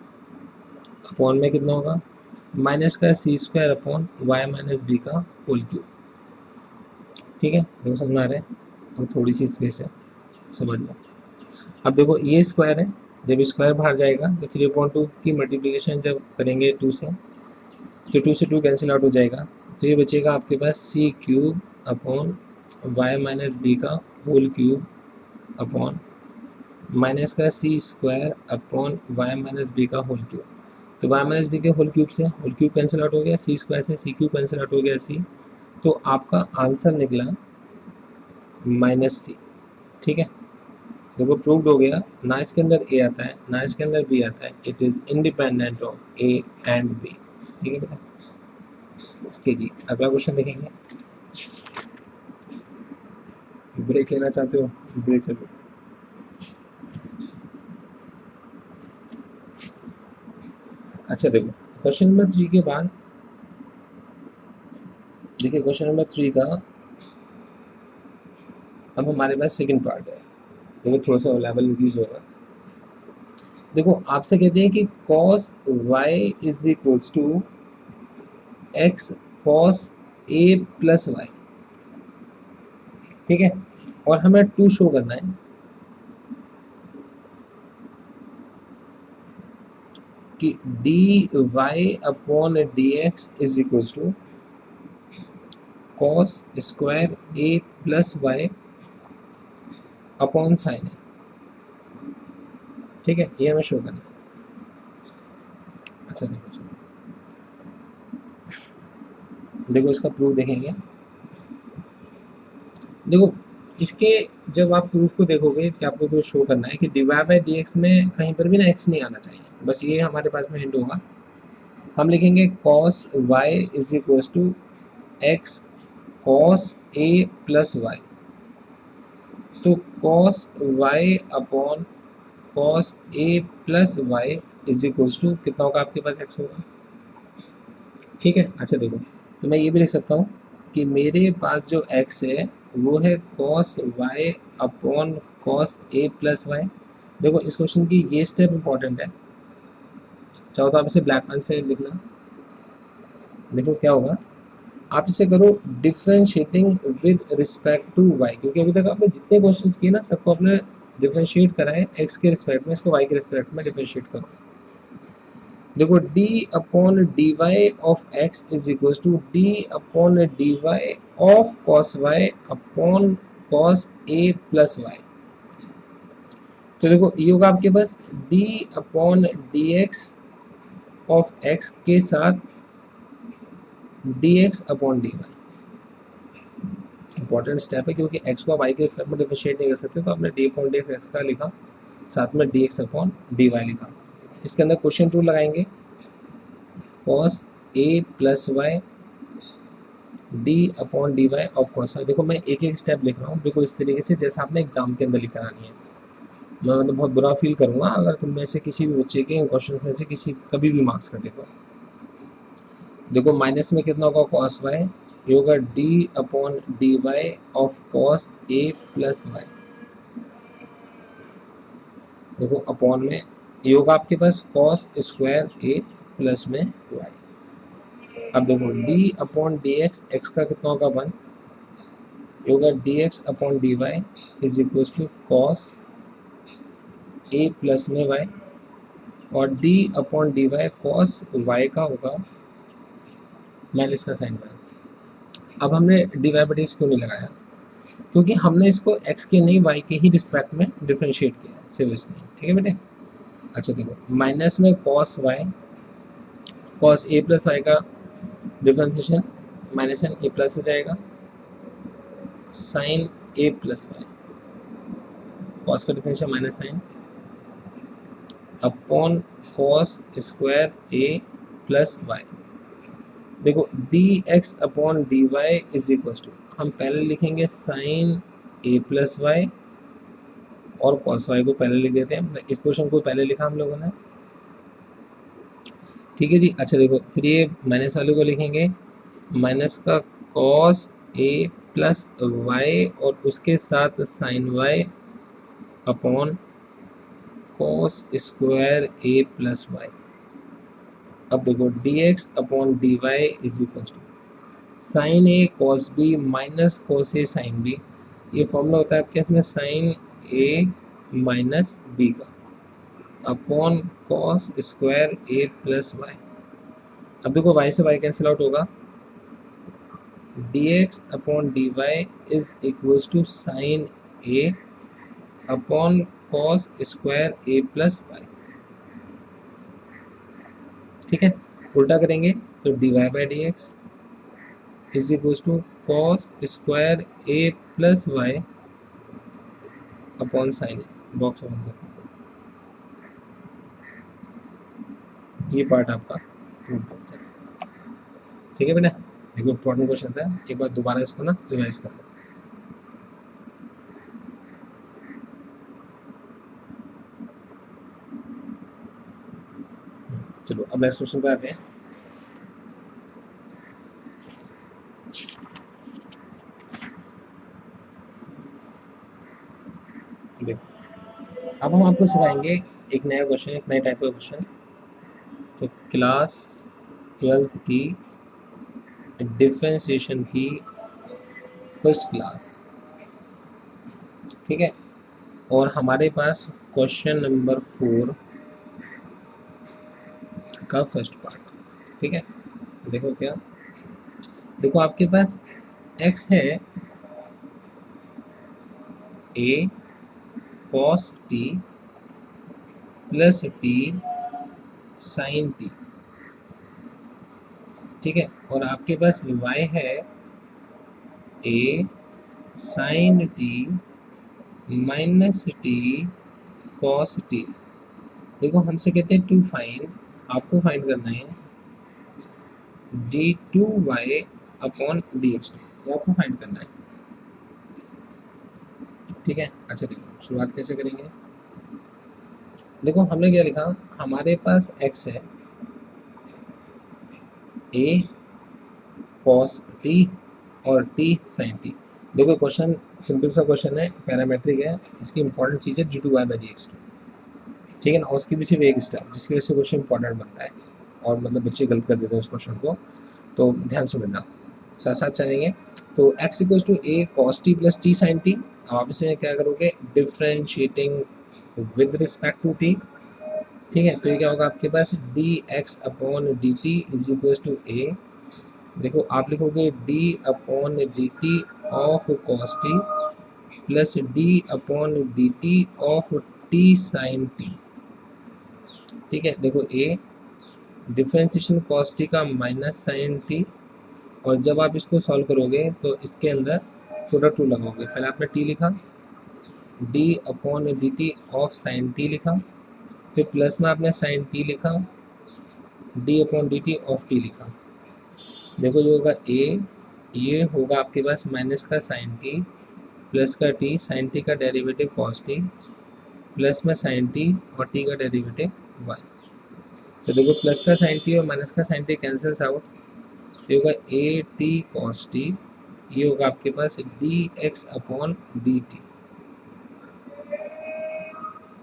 अपॉन में कितना होगा माइनस का सी square upon y minus B का होल क्यूब। ठीक है, देखो समझ में आ रहा है, अब थोड़ी सी स्पेस है समझ लो। अब देखो ये स्क्वायर है, जब स्क्वायर बाहर जाएगा तो 3/2 की मल्टीप्लिकेशन जब करेंगे 2 से तो 2 से 2 कैंसिल आउट हो जाएगा, तो ये बचेगा आपके पास C cube upon Y minus B का होल क्यूब अपॉन माइनस का सी square upon Y minus B का होल क्यूब, तो वाई माइनस बी के होल क्यूब से होल क्यूब कैंसिल आउट हो गया, सी स्क्वायर से सी क्यूब कैंसिल आउट हो गया सी, तो आपका आंसर निकला माइनस सी। ठीक है, देखो प्रूव्ड हो गया, ना इसके अंदर ए आता है ना इसके अंदर बी आता है, it is independent of a and b. ठीक है बेटा, ओके जी, अगला क्वेश्चन देखेंगे। ब्रेक लेना चाहते हो ब्रेक ले लो। अच्छा देखो क्वेश्चन नंबर 3 के बाद देखिए क्वेश्चन नंबर 3 का अब हमारे पास सेकंड पार्ट है, देखो थोड़ा सा लेवल इंक्रीज होगा। देखो आपसे कहते हैं कि cos y is equals to x cos a plus y. ठीक है, और हमें 2 शो करना है कि dy upon dx is equals to cos square A plus y upon sine a. ठीक है, ये हमें शो करना है। अच्छा देखो इसका प्रूफ देखेंगे। देखो इसके जब आप प्रूफ को देखोगे तो आपको तो शो करना है कि डिवाई बाई डी एक्स में कहीं पर भी ना एक्स नहीं आना चाहिए, बस ये हमारे पास में हिंट होगा। हम लिखेंगे cos y is equal to x cos A plus y. तो cos y upon cos A plus y is equal to कितना होगा आपके पास, एक्स होगा। ठीक है, अच्छा देखो तो मैं ये भी लिख सकता हूँ कि मेरे पास जो x है वो है cos y upon cos a plus Y. देखो इस क्वेश्चन की ये स्टेप इंपॉर्टेंट है, चाहो तो आप इसे ब्लैक पेन से लिखना। देखो क्या होगा, आप इसे करो differentiating with respect to y, क्योंकि अभी तक आपने जितने क्वेश्चंस किए ना सबको आपने डिफरेंशिएट करा है x के रिस्पेक्ट में, इसको y के रिस्पेक्ट में डिफरेंशिएट करो। देखो d upon D y of x is equal to d upon D y of cos y upon cos A plus y. तो देखो ये होगा आपके पास d upon D x of x के साथ d x upon D y. Important step है क्योंकि x को y के स्टेप में डिफरेंशिएट नहीं कर सकते, तो आपने d अपॉन डी एक्स का लिखा, साथ में d x upon D y लिखा। इसके अंदर क्वेश्चन रूल लगाएंगे, cos A plus y d upon D y of cos y. देखो मैं एक एक स्टेप लिख रहा हूँ बिल्कुल इस तरीके से जैसे आपने एग्जाम के अंदर लिख करानी है। मैं मतलब बहुत बुरा फील करूंगा अगर तुम में से किसी भी बच्चे के क्वेश्चन में से किसी कभी भी मार्क्स कर देखो। देखो माइनस में कितना होगा कॉस वाई, ये होगा D upon D y of cos A plus Y. देखो अपॉन में ये होगा आपके पास कॉस स्क्वायर ए प्लस में वाई। अब देखो d upon D x, x का कितना होगा 1, होगा D x upon D Y is equal to cos A plus में वाई, और D upon D y cos y का होगा माइनस का साइन वाई। अब हमने d y by d x क्यों नहीं लगाया, क्योंकि हमने इसको एक्स के नहीं वाई के ही रिस्पेक्ट में डिफ्रेंशिएट किया है, सिर्फ इसलिए। ठीक है बेटे। अच्छा देखो माइनस में कॉस वाई, कॉस ए प्लस वाई का differentiation minus sine A plus हो जाएगा, sine A plus Y, cos का differential minus sine upon cos square ए प्लस वाई। देखो D x upon D Y is equal to, हम पहले लिखेंगे sine A plus Y और cos Y को पहले लिख देते हैं, इस क्वेश्चन को पहले लिखा हम लोगों ने। ठीक है जी। अच्छा देखो फिर ये माइनस वाले को लिखेंगे माइनस का कॉस ए प्लस वाई और उसके साथ sine Y upon cos square ए प्लस वाई। अब देखो D x upon D Y is equal to sine A cos B minus cos A sine B. ये फॉर्मूला होता है आपके इसमें साइन ए माइनस बी का अपॉन कॉस स्क्वायर ए plus Y. अब देखो वाई से वाई कैंसिल आउट होगा, D x upon D Y is equal to sine A upon cos square A plus y. ठीक है, उल्टा करेंगे तो d y by d x is equal to cos square A plus y upon sine a. Box open करते हैं, ये part आपका prove हो गया। ठीक है बेटा, देखो इंपॉर्टेंट क्वेश्चन था, एक बार दोबारा इसको ना रिवाइज कर लो। चलो अब नेक्स्ट क्वेश्चन पे आते हैं। देखो अब हम आपको सिखाएंगे एक नया क्वेश्चन, एक नए टाइप का क्वेश्चन। तो क्लास 12th की डिफरेंशिएशन की फर्स्ट क्लास, ठीक है, और हमारे पास क्वेश्चन नंबर 4 का फर्स्ट पार्ट। ठीक है, देखो क्या, देखो आपके पास x है a cos t plus t sin t, ठीक है। और आपके पास y है a sin t minus t cos t। देखो हमसे कहते हैं टू फाइंड, आपको फाइंड करना है d2y अपॉन dx, ये आपको फाइंड करना है, ठीक है। अच्छा देखो शुरुआत कैसे करेंगे, देखो हमने क्या लिखा, हमारे पास x है a cos t और t sin t। देखो क्वेश्चन सिंपल सा क्वेश्चन है, पैरामेट्रिक है, इसकी इंपॉर्टेंट चीज़ है d2y बाई dx2, ठीक है ना। और उसकी भी सिर्फ एक स्टेप जिसकी वजह से क्वेश्चन इंपॉर्टेंट बनता है और मतलब बच्चे गलत कर देते हैं उस क्वेश्चन को, तो ध्यान से मिलना, साथ साथ चलेंगे। तो x equals to a cos t plus t sin t, अब आप इसमें क्या करोगे, differentiating with respect to t, ठीक है। तो ये क्या होगा आपके पास dx upon dt is equals to a, देखो आप लिखोगे d upon dt of cos t plus d upon dt of t sin t, ठीक है। देखो a डिफरेंशिएशन cos t का माइनस sin t, और जब आप इसको सॉल्व करोगे तो इसके अंदर प्रोडक्ट टू लगाओगे, पहले आपने t लिखा, d upon dt of sin t लिखा, फिर प्लस में आपने sin t लिखा, d upon dt of t लिखा। देखो ये होगा a, ये होगा आपके पास माइनस का sin t प्लस का t, sin t का डेरिवेटिव cos t प्लस में sin t और t का डेरिवेटिव y। तो देखो प्लस का sin t और माइनस का sin t कैंसल्स आउट, ये होगा a t cos t, ये होगा आपके पास dx अपॉन dt,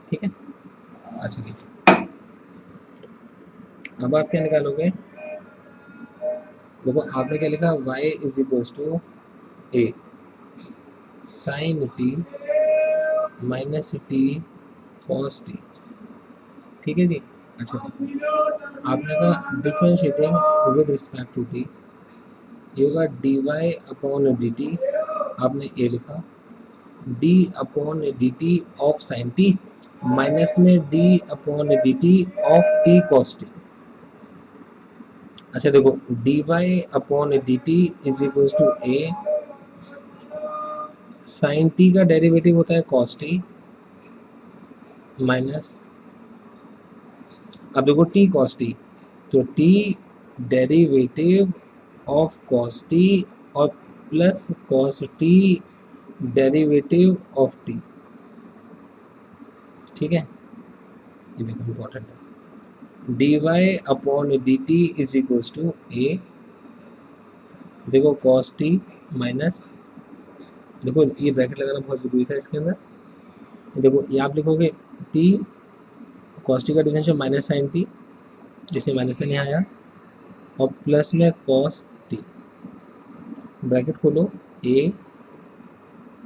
ठीक है। अच्छा देखिए अब आप क्या निकालोगे, देखो आपने क्या लिखा, y is equals to a sine t minus t cos t, ठीक है जी। अच्छा आपने कहा differentiating with respect to t, ये होगा dy अपॉन dt, आपने a लिखा, d upon dt of sine t minus में d upon dt of t cos t। अच्छा देखो dy upon dt is equals to a sine t का derivative होता है cos t माइनस, अब देखो t cos t, तो t derivative of cos t और plus cos t derivative of t, ठीक है। ये देखो इम्पोर्टेंट है, dy upon dt is equals to a, देखो cos t माइनस, देखो ये ब्रैकेट लगाना बहुत जरूरी था इसके अंदर, देखो ये आप लिखोगे t cos t का डिफरेंशियल माइनस साइन t, जिसमें माइनस साइन यहाँ आया, और प्लस में cos t, ब्रैकेट खोलो a,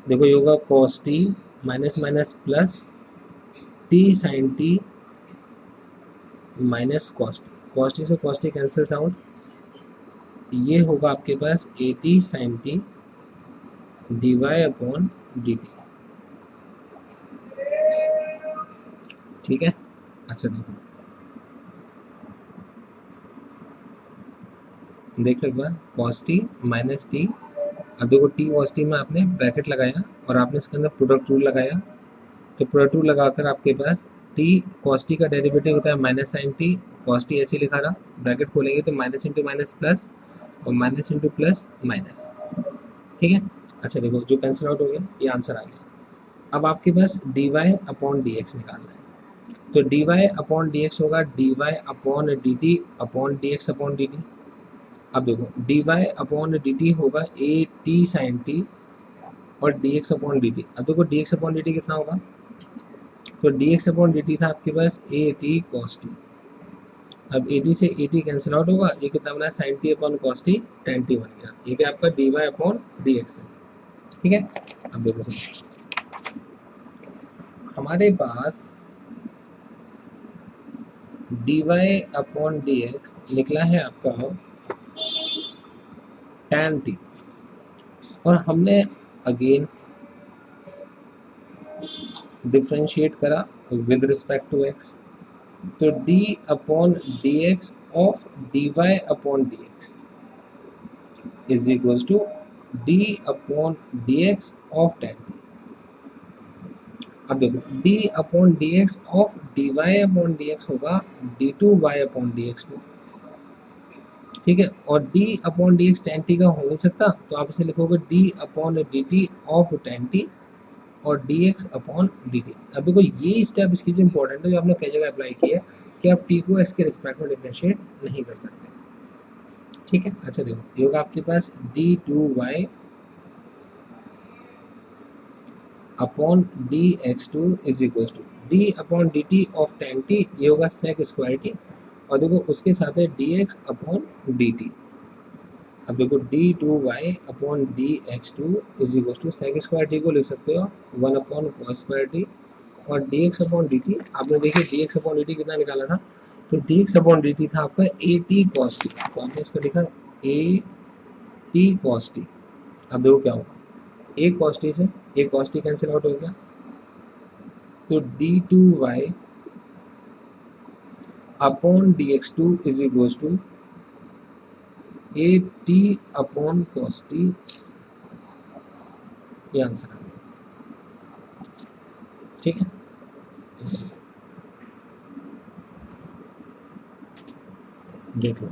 देखो ये होगा cos t minus minus plus t sin t minus cos t, cos t से cos t कैंसल्स आउट, ये होगा आपके पास a t sin t dy upon dt, ठीक है। अच्छा देखो देख लो एक बार, cos t माइनस t, अब देखो t cos t में आपने ब्रैकेट लगाया और आपने इसके अंदर प्रोडक्ट रूल लगाया, तो प्रोडक्ट रूल लगाकर आपके पास t cos t का डेरिवेटिव होता है minus sine t, cos t ऐसे लिखा रहा, ब्रैकेट खोलेंगे तो माइनस इंटू माइनस प्लस और माइनस इंटू प्लस माइनस, ठीक है। अच्छा देखो जो कैंसिल आउट हो गया ये आंसर आ गया। अब आपके पास dy अपॉन डी एक्स निकालना है, तो dy अपॉन डी एक्स होगा dy upon D T upon D x upon D T. अब देखो dy अपॉन डी टी होगा ए टी साइन टी और D x upon D T. अब देखो D x upon D T कितना होगा, तो D x upon D T था आपके पास ए टी कॉस टी, अब ए टी से ए टी कैंसिल आउट होगा, ये कितना बना sine T upon cos T, tan T बन गया, ये क्या आपका D Y upon D X है, ठीक है। अब देखो हमारे पास dy अपॉन डी एक्स निकला है आपका tan t, और हमने अगेन डिफ्रेंशिएट करा विद रिस्पेक्ट टू एक्स, तो D upon D x of D Y upon D x is equal to D upon D x of tan T. अब देखो d upon D x of D Y upon D X होगा D two Y upon D x two, ठीक है। और d upon D X tan T का हो नहीं सकता, तो आप इसे लिखोगे d upon D T of tan T और D x upon D T. अब देखो ये स्टेप इसकी जो इंपॉर्टेंट है, जो आपने कई जगह अप्लाई किया है कि आप t को x के रिस्पेक्ट में डिफरेंशिएट नहीं कर सकते, ठीक है। अच्छा देखो ये होगा आपके पास D two Y upon D x two is equal to D upon D T of tan T, ये होगा सेक स्क्वायर टी, और देखो उसके साथ है D x upon D T. अब देखो D two Y upon D x two is equal to sec square T को लिख सकते हो one upon cos square T, और D x upon D T आपने देखिए D x upon D T कितना निकाला था, तो D x upon D T था आपका ए टी कॉस टी, तो आपने इसको लिखा ए टी कॉस टी। अब देखो क्या होगा, ए कॉस टी से A cos T cancel out हो गया, तो D two Y upon D x two is equal to A T upon cos T, ये आंसर आ गया, ठीक है। देख लो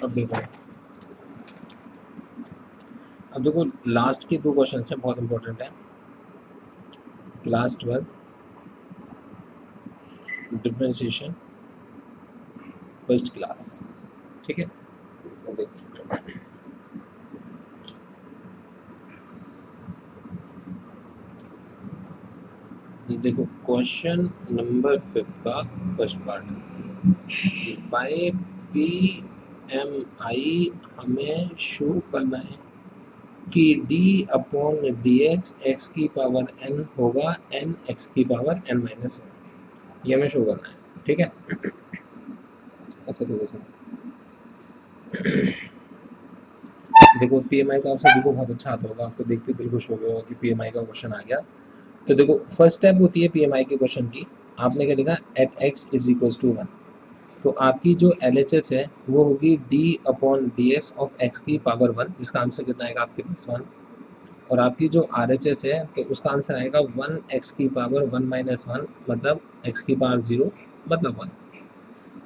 अब देखो, अब देखो लास्ट के दो क्वेश्चन है बहुत इंपॉर्टेंट है, क्लास 12 डिफरेंशिएशन फर्स्ट क्लास, ठीक है। देखो क्वेश्चन नंबर 5 का first part, by P M I हमें शो करना है कि d upon D x X की पावर n होगा n एक्स की पावर n माइनस वन, ये हमें शो करना है, ठीक है। अच्छा देखो पी एम आई का आप सभी को बहुत अच्छा आता होगा, आपको देखते दिल खुश हो गया होगा कि पी एम आई का क्वेश्चन आ गया। तो देखो फर्स्ट स्टेप होती है पी एम आई के क्वेश्चन की, आपने क्या लिखा at X is equal to one, तो आपकी जो एल एच एस है वो होगी D upon D x of X की पावर वन, जिसका आंसर कितना आएगा आपके पास वन, और आपकी जो आर एच एस है कि उसका आंसर आएगा वन एक्स की पावर वन माइनस वन, मतलब एक्स की पावर जीरो मतलब वन।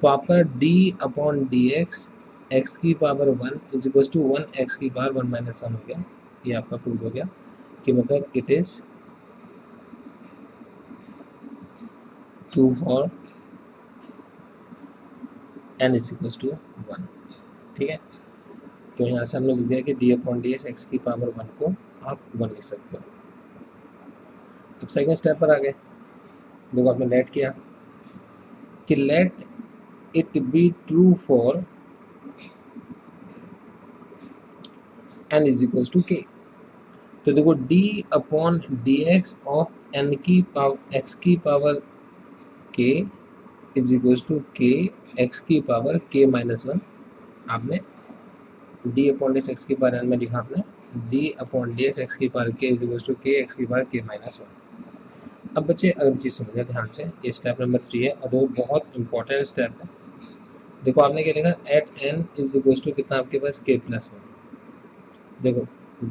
तो आपका D upon D x X की power one is equal to one X की पावर वन माइनस वन हो गया, ये आपका प्रूव हो गया कि मतलब it is true for N is equal to one, ठीक है। तो यहाँ से हमने लिख दिया कि डी अपॉन डी एक्स की पावर वन को आप वन लिख सकते हो। अब सेकेंड स्टेप पर आ गए, देखो आपने लेट किया कि let it be true for N is equal to K, तो देखो d upon D x of N की पावर एक्स की power k is equal to K X की पावर k माइनस वन, आपने d अपॉन डी एक्स की power n में लिखा आपने d अपॉन डी एक्स की power k is equal to K X की पावर k माइनस वन। अब बच्चे अगर चीज़ समझे ध्यान से, ये स्टेप नंबर 3 है और वो बहुत इंपॉर्टेंट स्टेप है। देखो आपने क्या लिखा at n is equal to कितना आपके पास k प्लस वन, देखो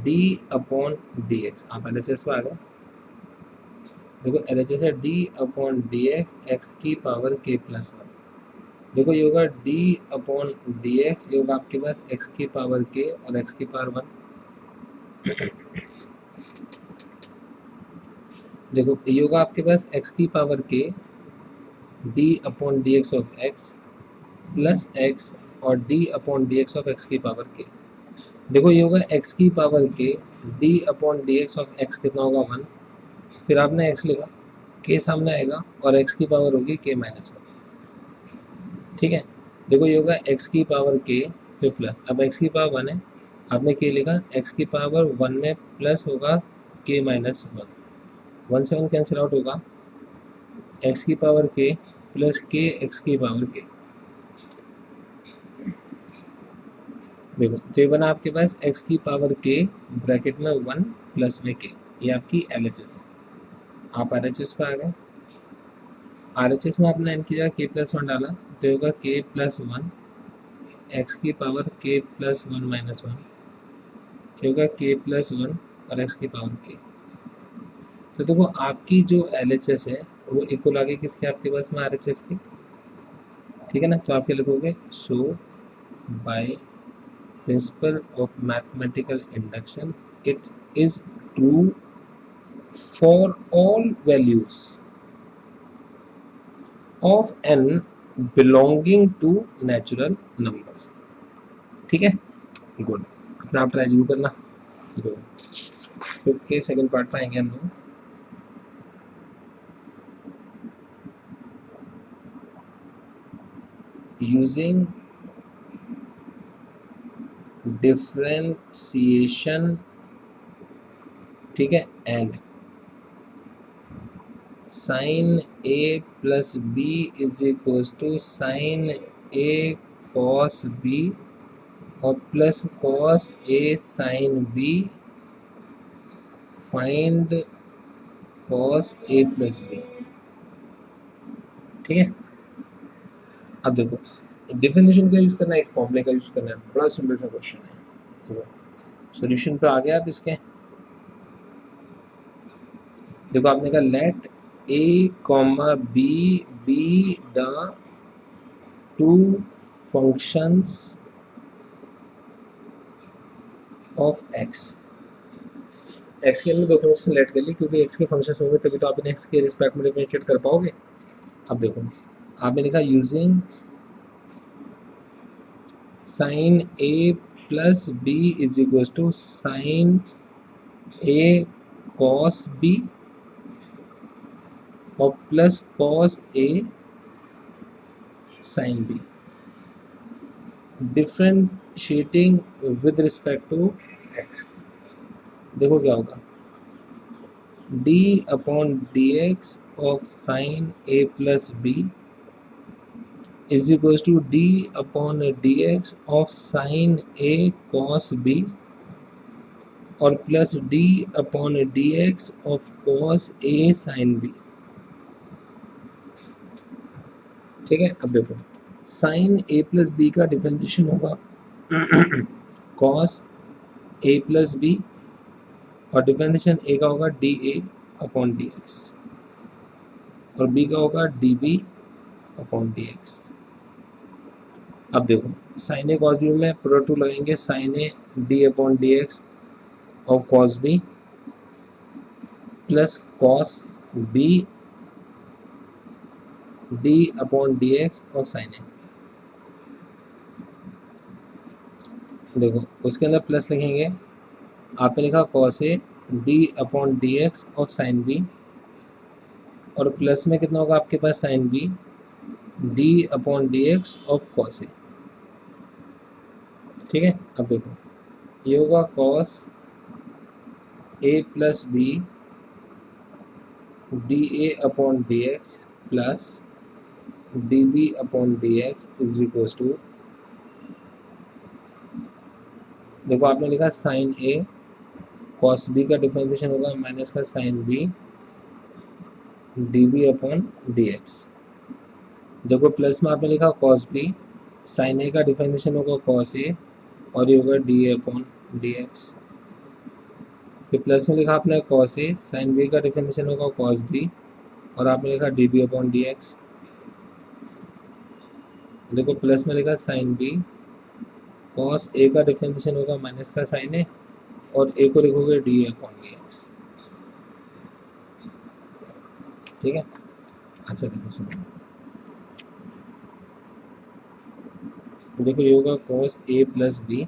d अपॉन डी एक्स, आप एल एच एस पर आ गए, देखो एल एच एस है D upon D x X की पावर k प्लस वन, देखो ये होगा डी अपॉन डी एक्स, ये होगा आपके पास एक्स की पावर के और एक्स की पावर 1। देखो ये होगा आपके पास एक्स की power K D upon D x of X plus x और D upon D x of X की पावर के। देखो ये होगा एक्स की power K D upon D x of x कितना होगा 1, फिर आपने एक्स लिखा, के सामने आएगा और एक्स की पावर होगी के माइनस 1। ठीक है, देखो ये होगा एक्स की पावर के फिर प्लस, अब एक्स की पावर 1 है, आपने के लिखा, एक्स की पावर 1 में प्लस होगा के माइनस 1, 1 से 1 कैंसिल आउट होगा, एक्स की पावर के प्लस के एक्स की पावर के। देखो तो ये बना आपके पास एक्स की पावर के ब्रैकेट में 1 प्लस में के, ये आपकी एलएचएस है। आप आरएचएस पे आ गए, आरएचएस में आपने एन की जगह के प्लस 1 डाला तो ये होगा के प्लस 1 एक्स की पावर के प्लस 1 माइनस 1, ये होगा के प्लस 1 और एक्स की पावर के। तो देखो आपकी जो एलएचएस है वो इक्वल आ गई किसके, आपके पास में आरएचएस की। ठीक है ना, तो आप क्या लिखोगे, सो bye principle of mathematical induction it is true for all values of n belonging to natural numbers। ठीक है, गुड, अपना आप ट्राई जरूर करना। गुड, के सेकंड पार्ट में आएंगे हम लोग। यूजिंग डिफरेंशिएशन, ठीक है, and sine A plus B is equal to sine A cos B और plus cos A sine B, find cos A plus B. ठीक है, अब देखो डिफरेंशिएशन का यूज करना है, एक फॉर्मूले का यूज करना है, बड़ा सिंपल सा क्वेश्चन है। देखो सॉल्यूशन पे आ गया आप इसके। देखो आपने कहा let A comma B B the two functions of X. X के अंदर दो फंक्शन लेट कर ली, क्योंकि एक्स के फंक्शन होंगे तभी तो आप इन्हें एक्स के रिस्पेक्ट में डिफरेंशिएट कर पाओगे। अब देखो आपने लिखा using sine A plus B is equal to sine A cos B और plus cos A sine B, differentiating with respect to X. देखो क्या होगा, D upon D x of sine A plus B is equal to D upon D x of sine A cos B और plus D upon D x of cos A sine B. ठीक है, अब देखो sine A plus B का differentiation होगा cos ए plus B और differentiation A का होगा D A upon D x और बी का होगा D B upon D X. अब देखो साइन ए कॉस बी में प्रोडक्ट टू लगाएंगे, sine A D upon D x और cos B plus cos B D upon D x और साइन ए। देखो उसके अंदर प्लस लिखेंगे, आपने लिखा cos A D upon D x of sine B और प्लस में कितना होगा आपके पास sine B D upon D x of cos A. ठीक है, अब देखो ये होगा cos A plus B D A upon D X plus D B upon D x is equal to, देखो आपने लिखा साइन ए कॉस बी का डिफरेंशिएशन होगा माइनस का sine B D B upon D x. देखो plus में आपने लिखा कॉस बी, साइन ए का डिफरेंशिएशन होगा कॉस ए और ये होगा D A upon D X. फिर प्लस में लिखा आपने कॉस ए, साइन बी का डिफरेंशिएशन होगा कॉस बी और आपने लिखा D B upon D x. देखो प्लस में लिखा साइन बी, कॉस ए का डिफरेंशिएशन होगा माइनस का साइन ए, और ए को लिखोगे डी अपॉन डी एक्स। ठीक है। अच्छा देखो सुनो, देखो ये होगा cos A plus B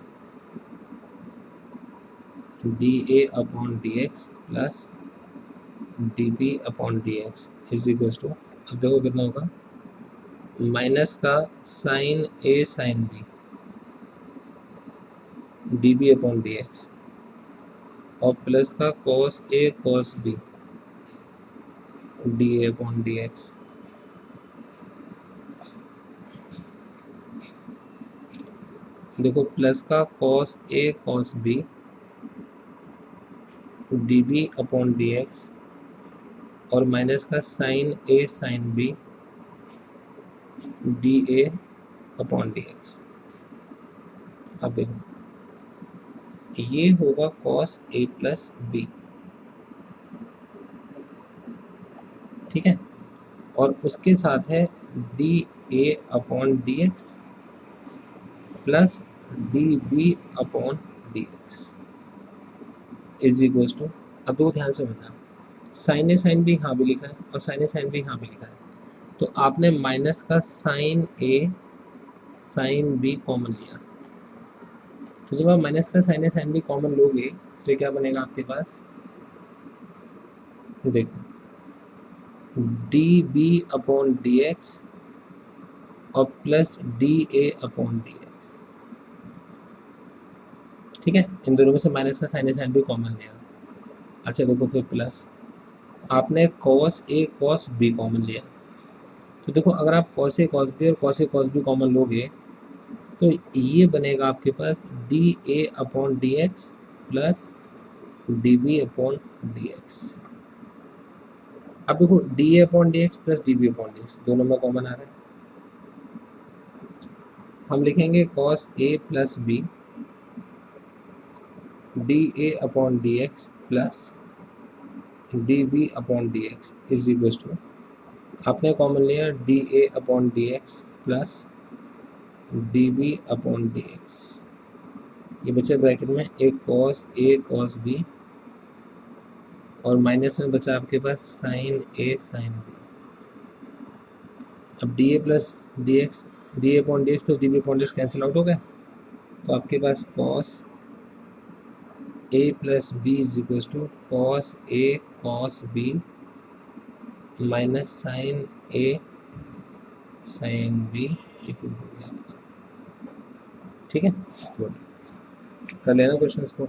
D A upon D X plus D B upon D x is equal to, अब देखो कितना होगा, माइनस का sine A sine B D B upon D x, और प्लस का cos A cos B D A upon D x. देखो plus का cos A cos B D B upon D x, और माइनस का sine A sine B D A upon D X. अब देखो ये होगा कॉस ए plus B. ठीक है, और उसके साथ है D A upon D X plus D B upon D x is equal to, अब दो ध्यान से बताना, साइन ए साइन बी यहाँ भी लिखा है और साइन ए साइन बी यहाँ भी लिखा है, तो आपने माइनस का sine A sine B common लिया, तो जब आप माइनस का sine A sine B common लोगे तो क्या बनेगा आपके पास, देखो D B upon D x और plus D A upon D X. ठीक है, इन दोनों में से माइनस का sine A sine B common लिया। अच्छा देखो फिर प्लस, आपने cos A cos B common लिया, तो देखो अगर आप कॉस ए कॉस बी और cos A cos B common लोगे तो ये बनेगा आपके पास D A upon D X plus D B upon D X. अब देखो D A upon D X plus D B upon D X दोनों में कॉमन आ रहा है, हम लिखेंगे cos A plus B D A upon D X plus D B upon D x is equal to, आपने कॉमन लिया D A upon D X plus D B upon D X, ये बचे bracket में एक cos A cos B और minus में बचा आपके पास साइन ए साइन बी। अब D A plus D X, D A upon D X plus D B upon D X cancel out हो गया, तो आपके पास cos A plus B is equal to cos A cos B minus sine A sine B equal हो गया आपका। ठीक है, गुड, कर लेना क्वेश्चन को।